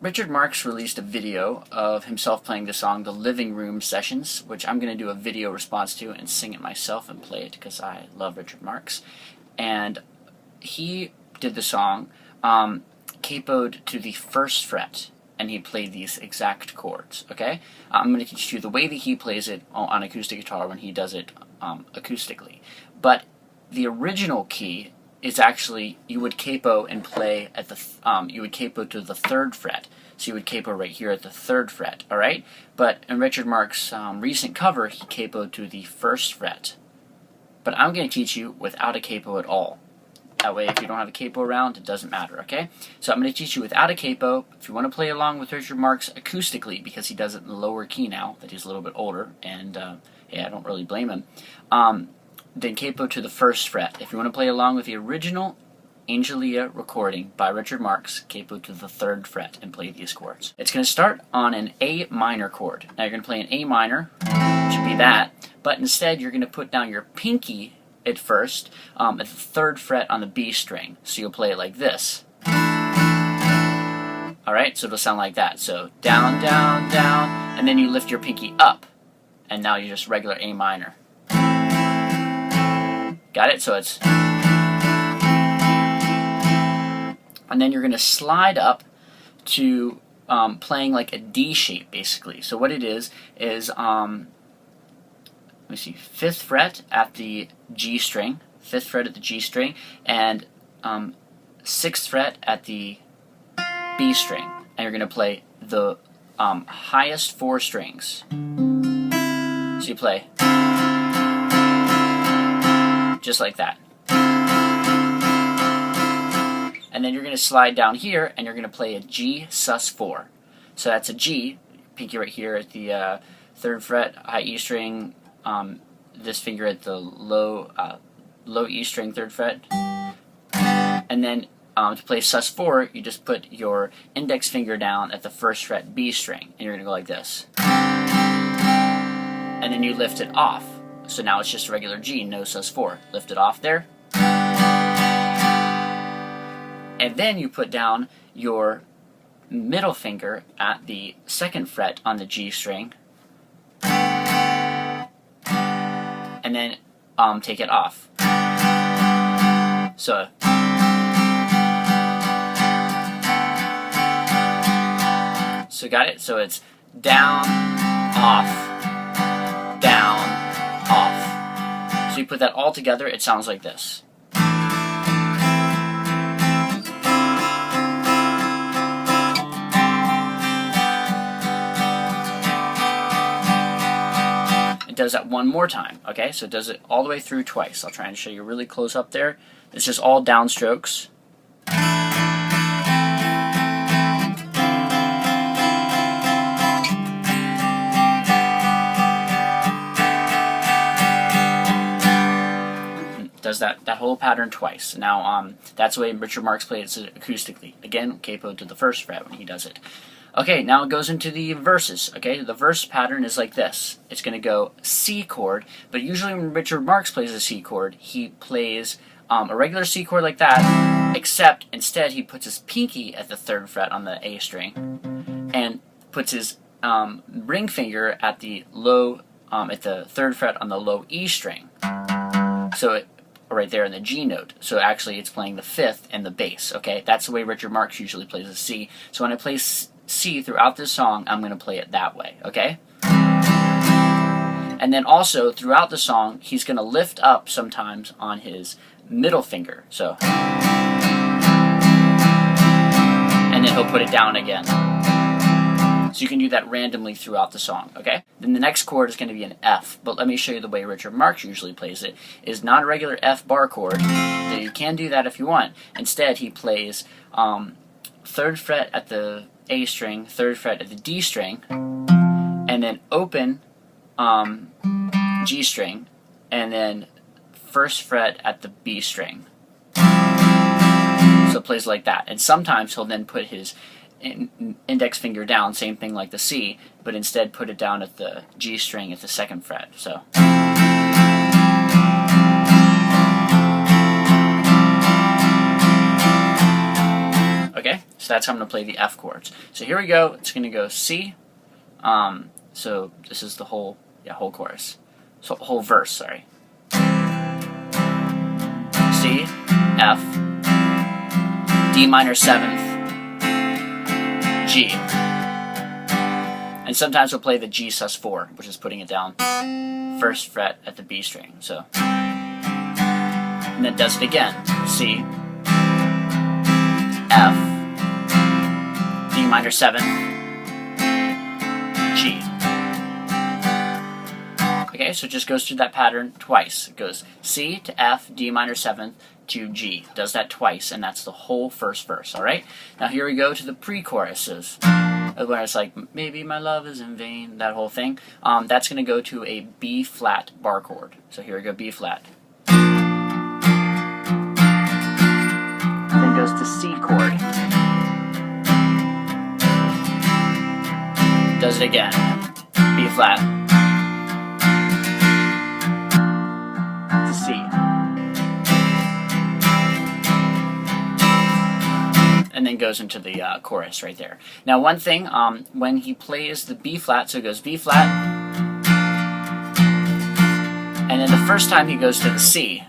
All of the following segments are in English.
Richard Marx released a video of himself playing the song The Living Room Sessions, which I'm going to do a video response to and sing it myself and play it because I love Richard Marx. And he did the song capoed to the first fret, and he played these exact chords, okay? I'm going to teach you the way that he plays it on acoustic guitar when he does it acoustically. But the original key is actually, you would capo and play at the, you would capo to the third fret. So you would capo right here at the third fret, alright? But in Richard Marx's recent cover, he capoed to the first fret. But I'm going to teach you without a capo at all. That way, if you don't have a capo around, it doesn't matter, okay? So I'm going to teach you without a capo. If you want to play along with Richard Marx acoustically, because he does it in the lower key now, that he's a little bit older, and yeah, I don't really blame him, then capo to the first fret. If you want to play along with the original Angelia recording by Richard Marx, capo to the third fret and play these chords. It's going to start on an A minor chord. Now you're going to play an A minor, which would be that, but instead you're going to put down your pinky at first at the third fret on the B string. So you'll play it like this. Alright, so it'll sound like that. So down, down, down, and then you lift your pinky up, and now you're just regular A minor. Got it? So it's... And then you're going to slide up to playing like a D shape, basically. So what it is let me see, 5th fret at the G string, 5th fret at the G string, and 6th fret at the B string. And you're going to play the highest 4 strings. So you play just like that. And then you're going to slide down here and you're going to play a G sus4. So that's a G, pinky right here at the 3rd fret, high E string, this finger at the low E string, 3rd fret. And then to play sus4, you just put your index finger down at the 1st fret B string, and you're going to go like this. And then you lift it off. So now it's just a regular G, no sus4. Lift it off there. And then you put down your middle finger at the 2nd fret on the G string. And then take it off. So got it? So it's down, off, down, off. So you put that all together, it sounds like this. It does that one more time, okay? So it does it all the way through twice. I'll try and show you really close up there. It's just all downstrokes. Does that whole pattern twice. Now, that's the way Richard Marx played it acoustically. Again, capo to the 1st fret when he does it. Okay, now it goes into the verses. Okay, the verse pattern is like this. It's going to go C chord, but usually when Richard Marx plays a C chord, he plays a regular C chord like that, except instead he puts his pinky at the 3rd fret on the A string, and puts his ring finger at the low, at the 3rd fret on the low E string. So right there in the G note. So actually it's playing the 5th and the bass, okay? That's the way Richard Marx usually plays a C. So when I play C throughout this song, I'm going to play it that way, okay? And then also, throughout the song, he's going to lift up sometimes on his middle finger, so. And then he'll put it down again. So you can do that randomly throughout the song, okay? Then the next chord is going to be an F, but let me show you the way Richard Marx usually plays it. Is not a regular F bar chord. So you can do that if you want. Instead, he plays 3rd fret at the A string, 3rd fret at the D string, and then open G string, and then 1st fret at the B string. So it plays like that. And sometimes he'll then put his index finger down, same thing like the C, but instead put it down at the G string at the 2nd fret. So. Okay, so So that's how I'm going to play the F chords. So here we go. It's going to go C. So this is the whole chorus. So whole verse, sorry. C, F, D minor 7th, G. And sometimes we'll play the G sus4, which is putting it down 1st fret at the B string. So, and then does it again. C, F, D minor 7th, G. Okay, so it just goes through that pattern twice. It goes C to F, D minor 7th to G. Does that twice, and that's the whole first verse, alright? Now here we go to the pre-choruses. Where it's like, maybe my love is in vain, that whole thing. That's going to go to a B flat bar chord. So here we go, B flat. Then goes to C chord. Does it again, B flat. To C. And then goes into the chorus right there. Now one thing, when he plays the B flat, so it goes B flat, and then the first time he goes to the C,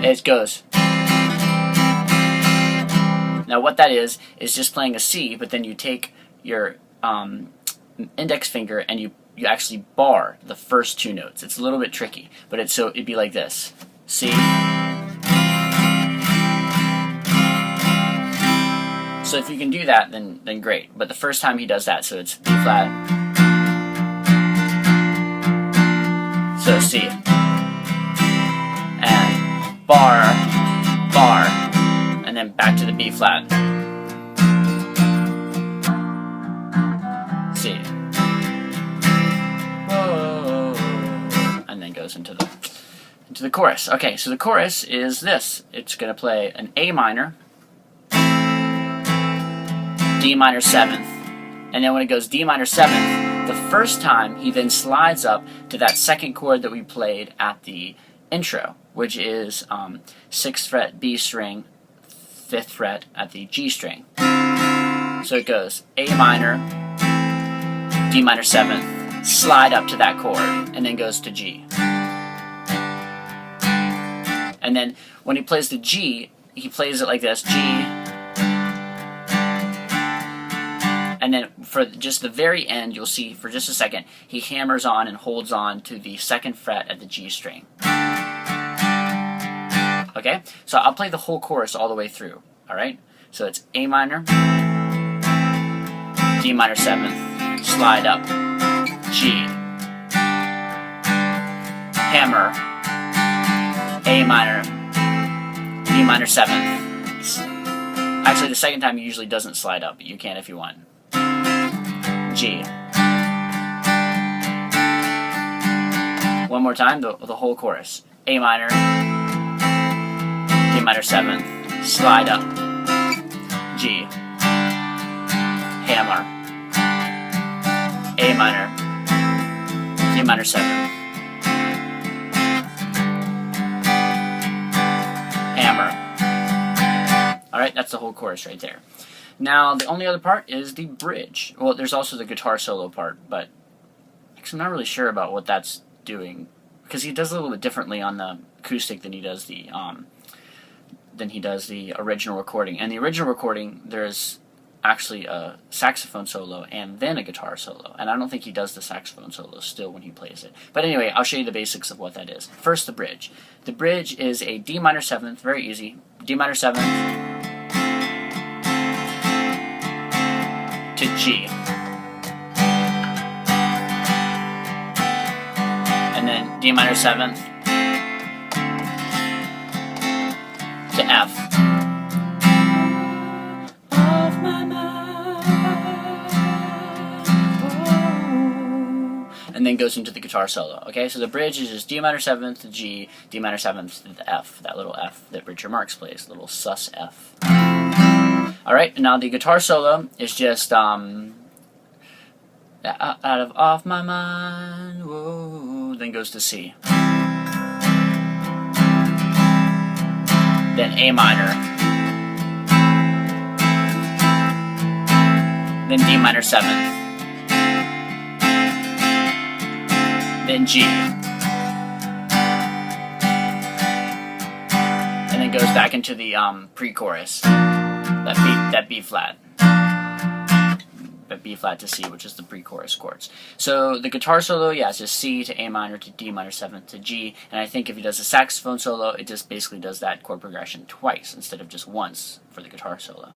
it goes. Now what that is just playing a C, but then you take your index finger and you actually bar the first 2 notes. It's a little bit tricky, but it'd be like this. C. So if you can do that, then great. But the first time he does that, so it's B flat. So C. And bar, bar, and then back to the B flat. C. Whoa. And then goes into the chorus. Okay, so the chorus is this. It's going to play an A minor, D minor 7th, and then when it goes D minor 7th, the first time he then slides up to that 2nd chord that we played at the intro, which is 6th fret B string, 5th fret at the G string. So it goes A minor, D minor 7th, slide up to that chord, and then goes to G. And then when he plays the G, he plays it like this, G. And then for just the very end, you'll see for just a second, he hammers on and holds on to the 2nd fret at the G string. Okay? So I'll play the whole chorus all the way through. Alright? So it's A minor, D minor 7th, slide up, G, hammer, A minor, D minor 7th. Actually, the second time he usually doesn't slide up, but you can if you want. G. One more time, the whole chorus. A minor, D minor 7th, slide up, G, hammer, A minor, D minor 7th, hammer. Alright, that's the whole chorus right there. Now, the only other part is the bridge. Well, there's also the guitar solo part, but I'm not really sure about what that's doing, because he does a little bit differently on the acoustic than he does the original recording. And the original recording, there's actually a saxophone solo and then a guitar solo. And I don't think he does the saxophone solo still when he plays it. But anyway, I'll show you the basics of what that is. First, the bridge. The bridge is a D minor 7th, very easy. D minor 7th to G. And then D minor 7th to F. Off my mind. And then goes into the guitar solo. Okay, so the bridge is just D minor 7th to G, D minor 7th to the F, that little F that Richard Marx plays, little sus F. Alright, now the guitar solo is just out of off my mind, whoa, then goes to C. Then A minor, then D minor 7th, then G, and then goes back into the pre-chorus, that B flat. But B flat to C, which is the pre-chorus chords. So the guitar solo, yeah, it's just C to A minor to D minor 7th to G, and I think if he does a saxophone solo, it just basically does that chord progression twice instead of just once for the guitar solo.